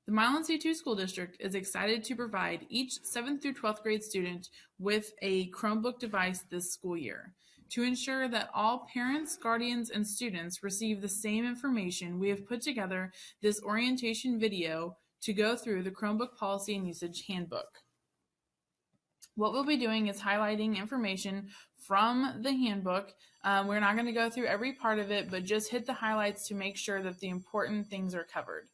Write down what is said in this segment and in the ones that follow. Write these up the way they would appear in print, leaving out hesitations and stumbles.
The Milan C2 School District is excited to provide each 7th through 12th grade student with a Chromebook device this school year. To ensure that all parents, guardians, and students receive the same information, we have put together this orientation video to go through the Chromebook Policy and Usage Handbook. What we'll be doing is highlighting information from the handbook. We're not going to go through every part of it, but just hit the highlights to make sure that the important things are covered.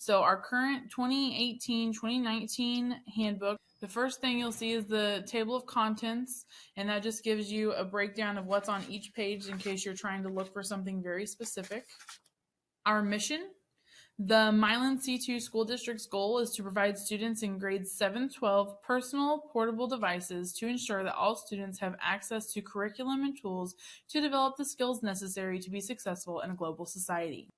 So our current 2018-2019 handbook, the first thing you'll see is the table of contents, and that just gives you a breakdown of what's on each page in case you're trying to look for something very specific. Our mission. The Milan C2 School District's goal is to provide students in grades 7-12 personal portable devices to ensure that all students have access to curriculum and tools to develop the skills necessary to be successful in a global society.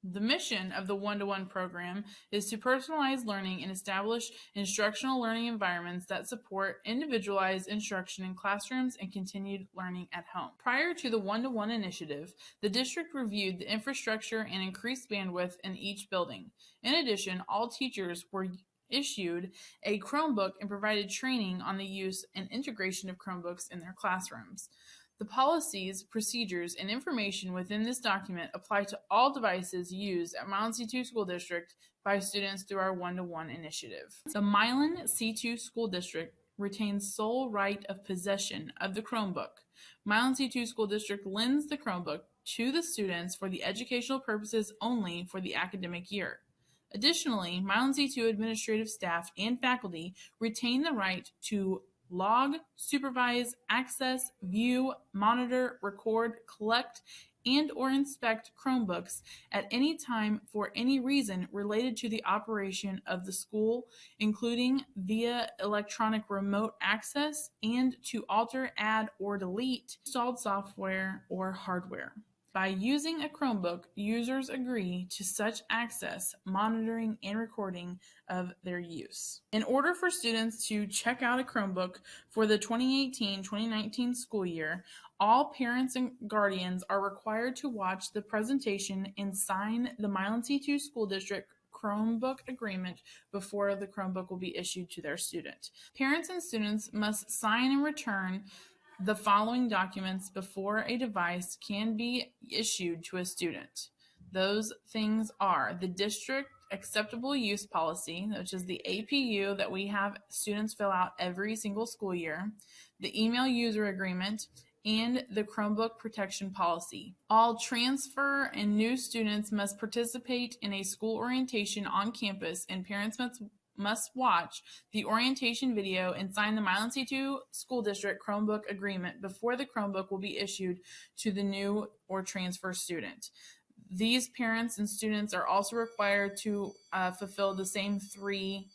The mission of the one-to-one program is to personalize learning and establish instructional learning environments that support individualized instruction in classrooms and continued learning at home. Prior to the one-to-one initiative, the district reviewed the infrastructure and increased bandwidth in each building. In addition, all teachers were issued a Chromebook and provided training on the use and integration of Chromebooks in their classrooms. The policies, procedures, and information within this document apply to all devices used at Milan C2 School District by students through our one-to-one initiative. The Milan C2 School District retains sole right of possession of the Chromebook. Milan C2 School District lends the Chromebook to the students for the educational purposes only for the academic year. Additionally, Milan C2 administrative staff and faculty retain the right to log, supervise, access, view, monitor, record, collect, and or inspect Chromebooks at any time for any reason related to the operation of the school, including via electronic remote access, and to alter, add, or delete installed software or hardware. By using a Chromebook, users agree to such access, monitoring, and recording of their use. In order for students to check out a Chromebook for the 2018-2019 school year, all parents and guardians are required to watch the presentation and sign the Milan C2 School District Chromebook agreement before the Chromebook will be issued to their student. Parents and students must sign and return the following documents before a device can be issued to a student. Those things are the district acceptable use policy, which is the APU that we have students fill out every single school year, the email user agreement, and the Chromebook protection policy. All transfer and new students must participate in a school orientation on campus, and parents must watch the orientation video and sign the Milan C2 School District Chromebook agreement before the Chromebook will be issued to the new or transfer student. These parents and students are also required to fulfill the same 3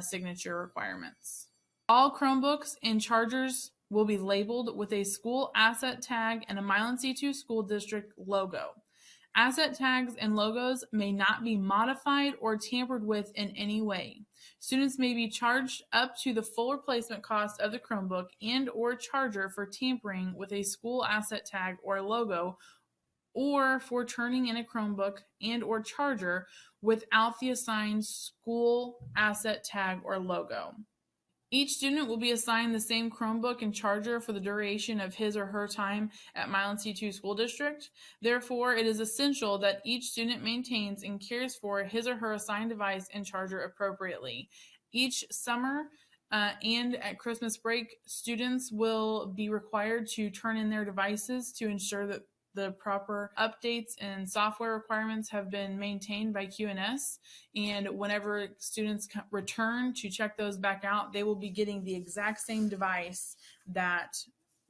signature requirements. All Chromebooks and chargers will be labeled with a school asset tag and a Milan C2 School District logo. Asset tags and logos may not be modified or tampered with in any way. Students may be charged up to the full replacement cost of the Chromebook and or charger for tampering with a school asset tag or logo, or for turning in a Chromebook and or charger without the assigned school asset tag or logo. Each student will be assigned the same Chromebook and charger for the duration of his or her time at Milan C2 School District. Therefore, it is essential that each student maintains and cares for his or her assigned device and charger appropriately. Each summer and at Christmas break, students will be required to turn in their devices to ensure that the proper updates and software requirements have been maintained by QNS, and whenever students return to check those back out, they will be getting the exact same device that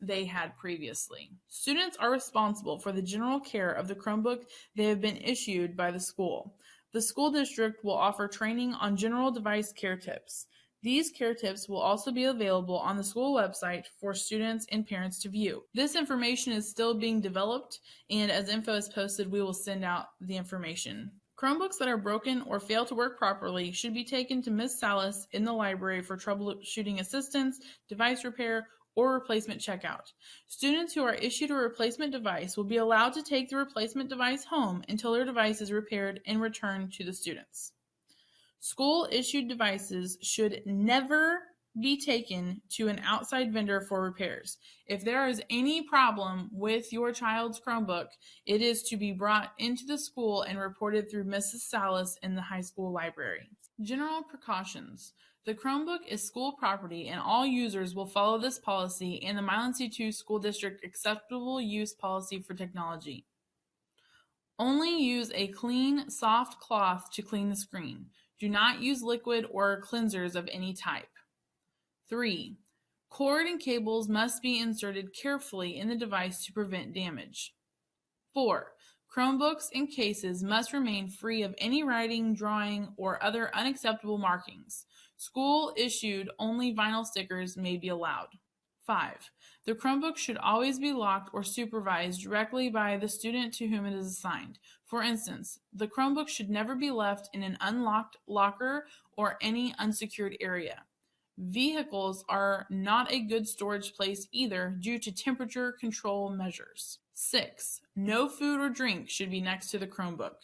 they had previously. Students are responsible for the general care of the Chromebook they have been issued by the school. The school district will offer training on general device care tips. These care tips will also be available on the school website for students and parents to view. This information is still being developed, and as info is posted, we will send out the information. Chromebooks that are broken or fail to work properly should be taken to Ms. Salas in the library for troubleshooting assistance, device repair, or replacement checkout. Students who are issued a replacement device will be allowed to take the replacement device home until their device is repaired and returned to the students. School-issued devices should never be taken to an outside vendor for repairs. If there is any problem with your child's Chromebook, it is to be brought into the school and reported through Mrs. Salas in the high school library. General precautions. The Chromebook is school property and all users will follow this policy and the Milan C2 School District Acceptable Use Policy for Technology. Only use a clean, soft cloth to clean the screen. Do not use liquid or cleansers of any type. 3. Cord and cables must be inserted carefully in the device to prevent damage. 4. Chromebooks and cases must remain free of any writing, drawing, or other unacceptable markings. School-issued only vinyl stickers may be allowed. 5. The Chromebook should always be locked or supervised directly by the student to whom it is assigned. For instance, the Chromebook should never be left in an unlocked locker or any unsecured area. Vehicles are not a good storage place either due to temperature control measures. 6. No food or drink should be next to the Chromebook.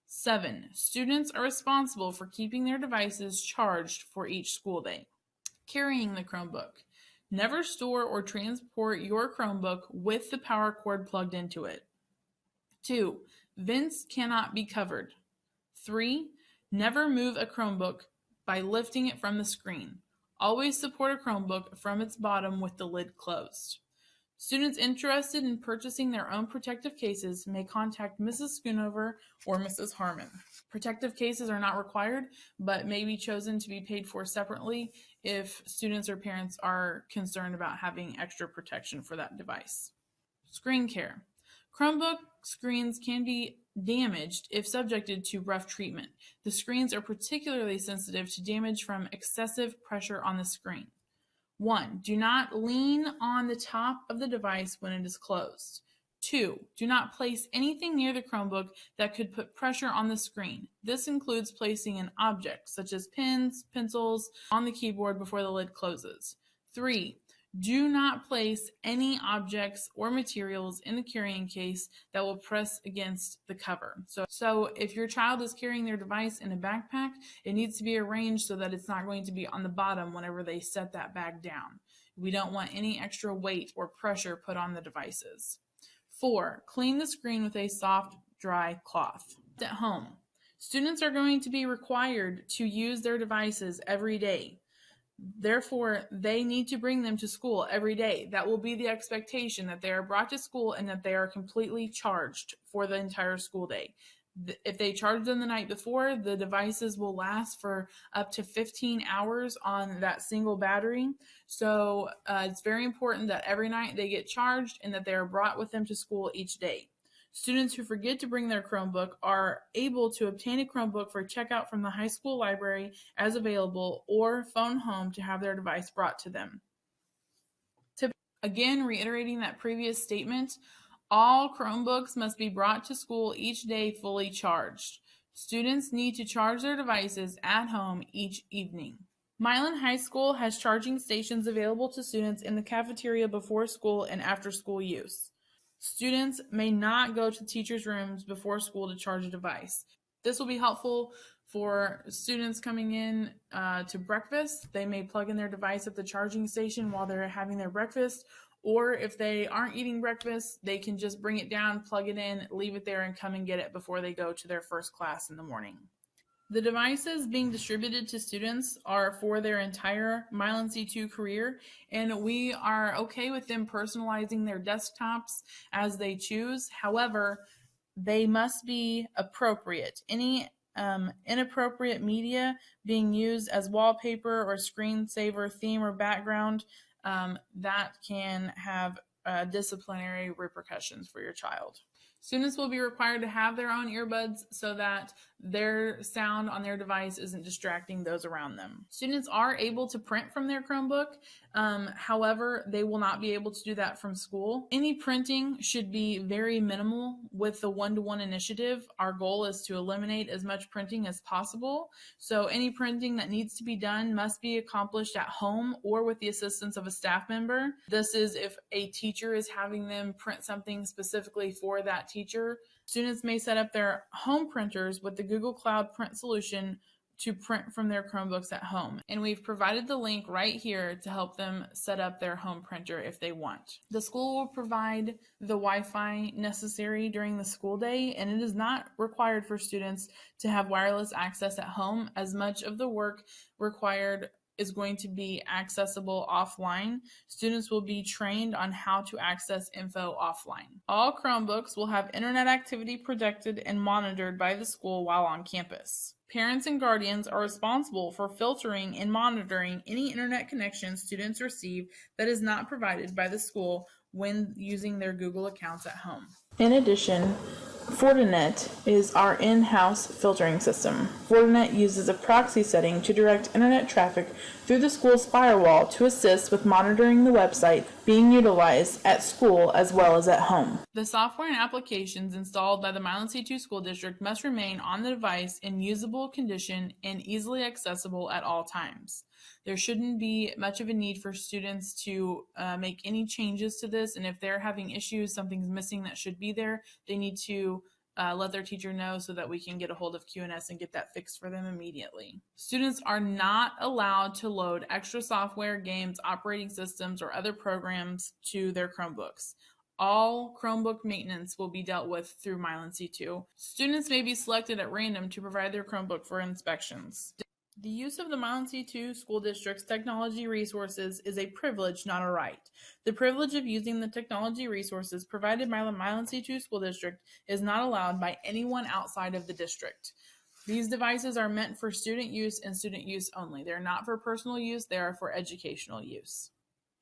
7. Students are responsible for keeping their devices charged for each school day. Carrying the Chromebook. Never store or transport your Chromebook with the power cord plugged into it. 2. Vents cannot be covered. 3. Never move a Chromebook by lifting it from the screen. Always support a Chromebook from its bottom with the lid closed. Students interested in purchasing their own protective cases may contact Mrs. Schoonover or Mrs. Harmon. Protective cases are not required, but may be chosen to be paid for separately if students or parents are concerned about having extra protection for that device. Screen care. Chromebook screens can be damaged if subjected to rough treatment. The screens are particularly sensitive to damage from excessive pressure on the screen. 1. Do not lean on the top of the device when it is closed. 2. Do not place anything near the Chromebook that could put pressure on the screen. This includes placing an object, such as pens, pencils, on the keyboard before the lid closes. 3. Do not place any objects or materials in the carrying case that will press against the cover. So if your child is carrying their device in a backpack, it needs to be arranged so that it's not going to be on the bottom whenever they set that bag down. We don't want any extra weight or pressure put on the devices. 4. Clean the screen with a soft, dry cloth. At home, students are going to be required to use their devices every day. Therefore, they need to bring them to school every day. That will be the expectation, that they are brought to school and that they are completely charged for the entire school day. If they charge them the night before, the devices will last for up to 15 hours on that single battery. So it's very important that every night they get charged and that they are brought with them to school each day. Students who forget to bring their Chromebook are able to obtain a Chromebook for checkout from the high school library as available or phone home to have their device brought to them. Again, reiterating that previous statement, all Chromebooks must be brought to school each day fully charged. Students need to charge their devices at home each evening. Milan High School has charging stations available to students in the cafeteria before school and after school use. Students may not go to teachers' rooms before school to charge a device. This will be helpful for students coming in to breakfast. They may plug in their device at the charging station while they're having their breakfast, or if they aren't eating breakfast, they can just bring it down, plug it in, leave it there, and come and get it before they go to their first class in the morning. The devices being distributed to students are for their entire Milan C2 career, and we are okay with them personalizing their desktops as they choose. However, they must be appropriate. Any inappropriate media being used as wallpaper or screensaver theme or background, that can have disciplinary repercussions for your child. Students will be required to have their own earbuds so that their sound on their device isn't distracting those around them. Students are able to print from their Chromebook. However, they will not be able to do that from school. Any printing should be very minimal with the one-to-one initiative. Our goal is to eliminate as much printing as possible. So any printing that needs to be done must be accomplished at home or with the assistance of a staff member. This is if a teacher is having them print something specifically for that teacher. Students may set up their home printers with the Google Cloud Print solution to print from their Chromebooks at home. And we've provided the link right here to help them set up their home printer if they want. The school will provide the Wi-Fi necessary during the school day, and it is not required for students to have wireless access at home, as much of the work required is going to be accessible offline. Students will be trained on how to access info offline. All Chromebooks will have internet activity protected and monitored by the school while on campus. Parents and guardians are responsible for filtering and monitoring any internet connection students receive that is not provided by the school when using their Google accounts at home. In addition, Fortinet is our in-house filtering system. Fortinet uses a proxy setting to direct internet traffic through the school's firewall to assist with monitoring the website being utilized at school as well as at home. The software and applications installed by the Milan C2 School District must remain on the device in usable condition and easily accessible at all times. There shouldn't be much of a need for students to make any changes to this, and if they're having issues, something's missing that should be there, they need to let their teacher know so that we can get a hold of QNS and get that fixed for them immediately. Students are not allowed to load extra software, games, operating systems, or other programs to their Chromebooks. All Chromebook maintenance will be dealt with through Milan C2. Students may be selected at random to provide their Chromebook for inspections. The use of the Milan C2 School District's technology resources is a privilege, not a right. The privilege of using the technology resources provided by the Milan C2 School District is not allowed by anyone outside of the district. These devices are meant for student use and student use only. They're not for personal use, they are for educational use.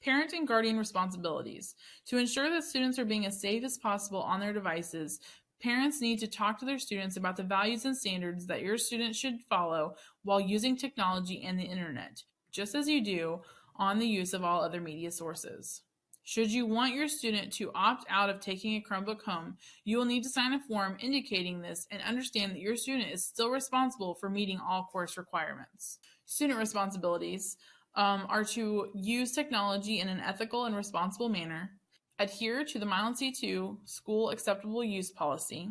Parent and guardian responsibilities. To ensure that students are being as safe as possible on their devices, parents need to talk to their students about the values and standards that your students should follow while using technology and the internet, just as you do on the use of all other media sources. Should you want your student to opt out of taking a Chromebook home, you will need to sign a form indicating this and understand that your student is still responsible for meeting all course requirements. Student responsibilities are to use technology in an ethical and responsible manner, adhere to the Milan C2 School Acceptable Use Policy,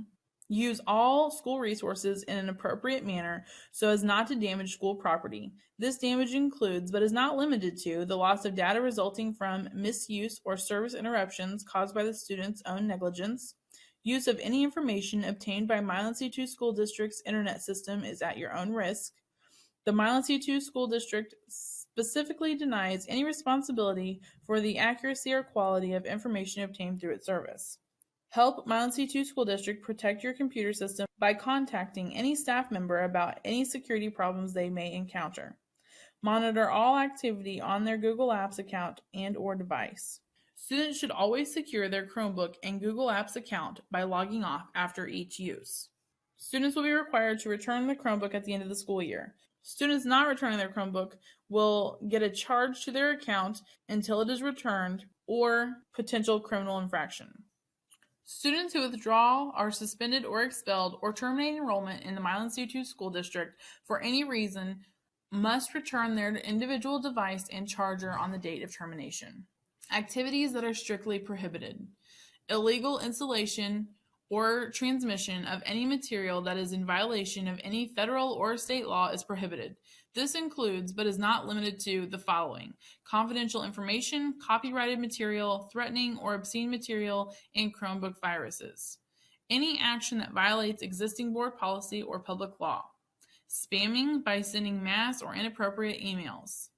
use all school resources in an appropriate manner so as not to damage school property. This damage includes, but is not limited to, the loss of data resulting from misuse or service interruptions caused by the student's own negligence. Use of any information obtained by Milan C2 School District's internet system is at your own risk. The Milan C2 School District specifically denies any responsibility for the accuracy or quality of information obtained through its service. Help Milan C2 School District protect your computer system by contacting any staff member about any security problems they may encounter. Monitor all activity on their Google Apps account and/or device. Students should always secure their Chromebook and Google Apps account by logging off after each use. Students will be required to return the Chromebook at the end of the school year. Students not returning their Chromebook will get a charge to their account until it is returned or potential criminal infraction. Students who withdraw, are suspended or expelled, or terminate enrollment in the Milan C2 School District for any reason must return their individual device and charger on the date of termination. Activities that are strictly prohibited. Illegal installation or transmission of any material that is in violation of any federal or state law is prohibited. This includes, but is not limited to, the following: confidential information, copyrighted material, threatening or obscene material, and Chromebook viruses. Any action that violates existing board policy or public law. Spamming by sending mass or inappropriate emails.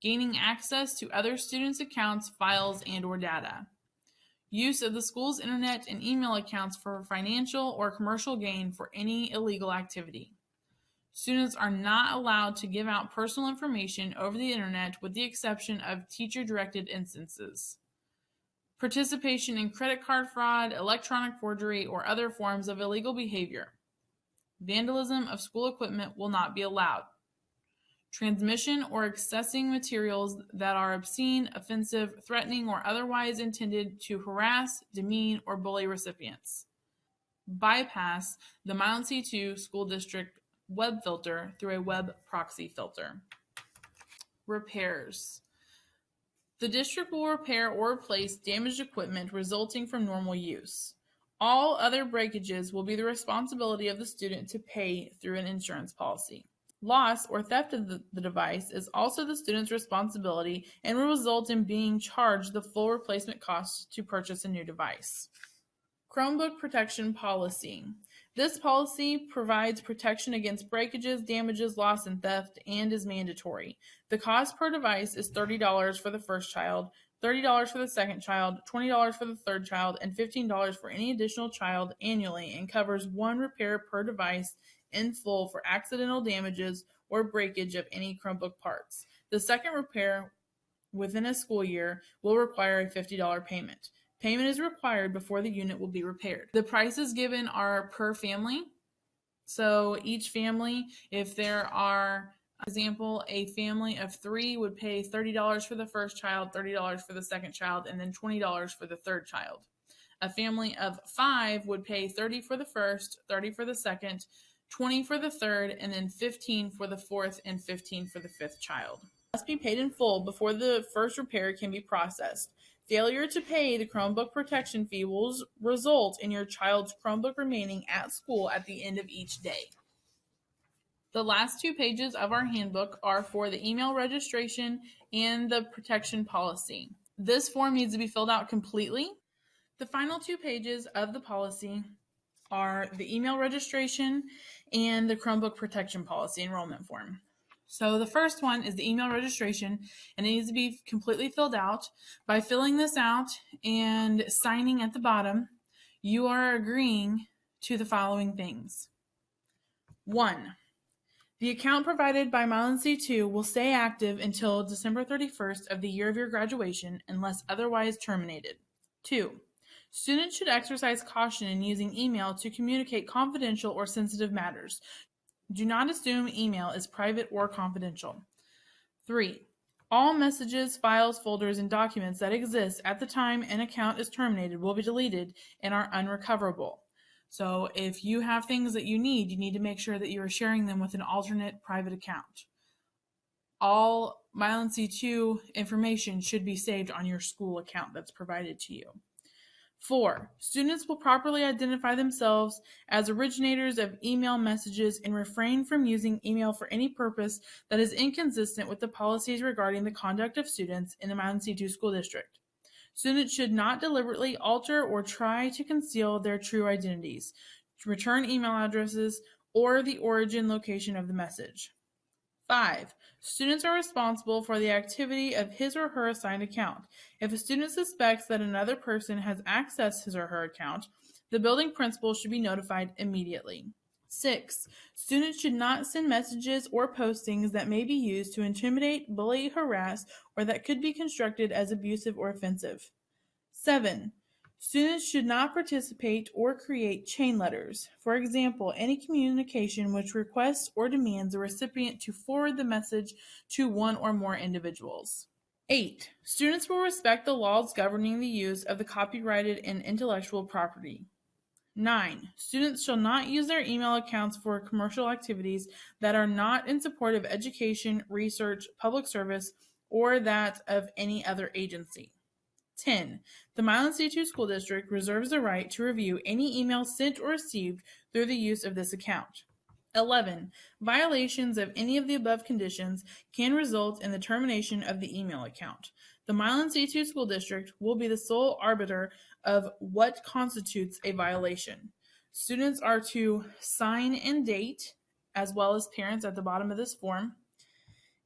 Gaining access to other students' accounts, files, and/or data. Use of the school's internet and email accounts for financial or commercial gain for any illegal activity. Students are not allowed to give out personal information over the internet with the exception of teacher-directed instances. Participation in credit card fraud, electronic forgery, or other forms of illegal behavior. Vandalism of school equipment will not be allowed. Transmission or accessing materials that are obscene, offensive, threatening, or otherwise intended to harass, demean, or bully recipients. Bypass the Milan C2 School District web filter through a web proxy filter. Repairs. The district will repair or replace damaged equipment resulting from normal use. All other breakages will be the responsibility of the student to pay through an insurance policy. Loss or theft of the device is also the student's responsibility and will result in being charged the full replacement cost to purchase a new device. Chromebook Protection Policy. This policy provides protection against breakages, damages, loss, and theft, and is mandatory. The cost per device is $30 for the first child, $30 for the second child, $20 for the third child, and $15 for any additional child annually, and covers one repair per device in full for accidental damages or breakage of any Chromebook parts. The second repair within a school year will require a $50 payment. Payment is required before the unit will be repaired. The prices given are per family. So each family, if there are, for example, a family of 3 would pay $30 for the first child, $30 for the second child, and then $20 for the third child. A family of 5 would pay $30 for the first, $30 for the second, $20 for the third, and then $15 for the fourth and $15 for the fifth child. Must be paid in full before the first repair can be processed. Failure to pay the Chromebook protection fee will result in your child's Chromebook remaining at school at the end of each day. The last 2 pages of our handbook are for the email registration and the protection policy. This form needs to be filled out completely. The final 2 pages of the policy are the email registration and the Chromebook protection policy enrollment form. So the first one is the email registration, and it needs to be completely filled out. By filling this out and signing at the bottom, you are agreeing to the following things. 1. The account provided by Milan C2 will stay active until December 31st of the year of your graduation unless otherwise terminated. 2. Students should exercise caution in using email to communicate confidential or sensitive matters. Do not assume email is private or confidential. 3. All messages, files, folders, and documents that exist at the time an account is terminated will be deleted and are unrecoverable. So if you have things that you need to make sure that you are sharing them with an alternate private account. All Milan C2 information should be saved on your school account that's provided to you. 4. Students will properly identify themselves as originators of email messages and refrain from using email for any purpose that is inconsistent with the policies regarding the conduct of students in the Milan C2 school district. Students should not deliberately alter or try to conceal their true identities, return email addresses, or the origin location of the message. 5. Students are responsible for the activity of his or her assigned account. If a student suspects that another person has accessed his or her account, the building principal should be notified immediately. 6. Students should not send messages or postings that may be used to intimidate, bully, harass, or that could be construed as abusive or offensive. 7. Students should not participate or create chain letters. For example, any communication which requests or demands the recipient to forward the message to one or more individuals. 8. Students will respect the laws governing the use of the copyrighted and intellectual property. 9. Students shall not use their email accounts for commercial activities that are not in support of education, research, public service, or that of any other agency. 10. The Milan C2 School District reserves the right to review any emails sent or received through the use of this account. 11. Violations of any of the above conditions can result in the termination of the email account. The Milan C2 School District will be the sole arbiter of what constitutes a violation. Students are to sign and date, as well as parents at the bottom of this form.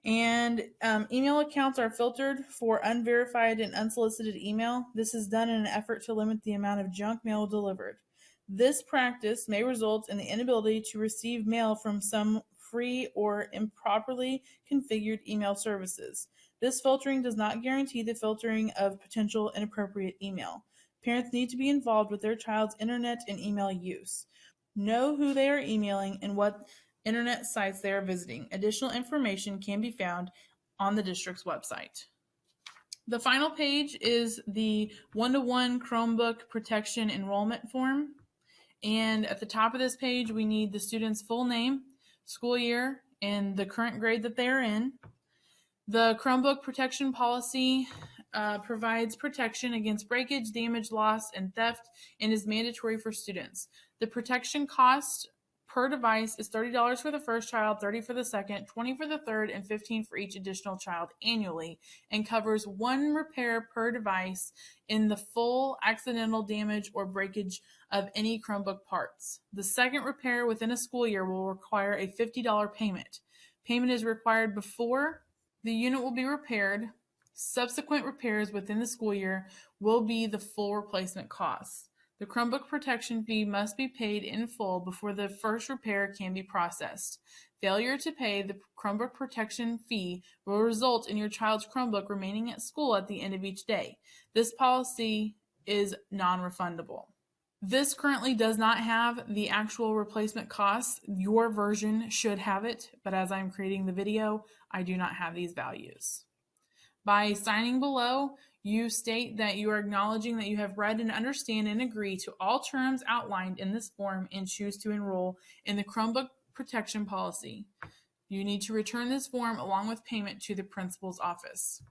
And email accounts are filtered for unverified and unsolicited email. This is done in an effort to limit the amount of junk mail delivered. This practice may result in the inability to receive mail from some free or improperly configured email services. This filtering does not guarantee the filtering of potential inappropriate email. Parents need to be involved with their child's internet and email use. Know who they are emailing and what internet sites they are visiting. Additional information can be found on the district's website. The final page is the one-to-one Chromebook protection enrollment form. And at the top of this page, we need the student's full name, school year, and the current grade that they are in. The Chromebook protection policy provides protection against breakage, damage, loss, and theft, and is mandatory for students. The protection cost per device is $30 for the first child, $30 for the second, $20 for the third, and $15 for each additional child annually, and covers one repair per device in the full accidental damage or breakage of any Chromebook parts. The second repair within a school year will require a $50 payment. Payment is required before the unit will be repaired. Subsequent repairs within the school year will be the full replacement costs. The Chromebook protection fee must be paid in full before the first repair can be processed. Failure to pay the Chromebook protection fee will result in your child's Chromebook remaining at school at the end of each day. This policy is non-refundable. This currently does not have the actual replacement costs. Your version should have it, but as I'm creating the video, I do not have these values. By signing below, you state that you are acknowledging that you have read and understand and agree to all terms outlined in this form and choose to enroll in the Chromebook protection policy. You need to return this form along with payment to the principal's office.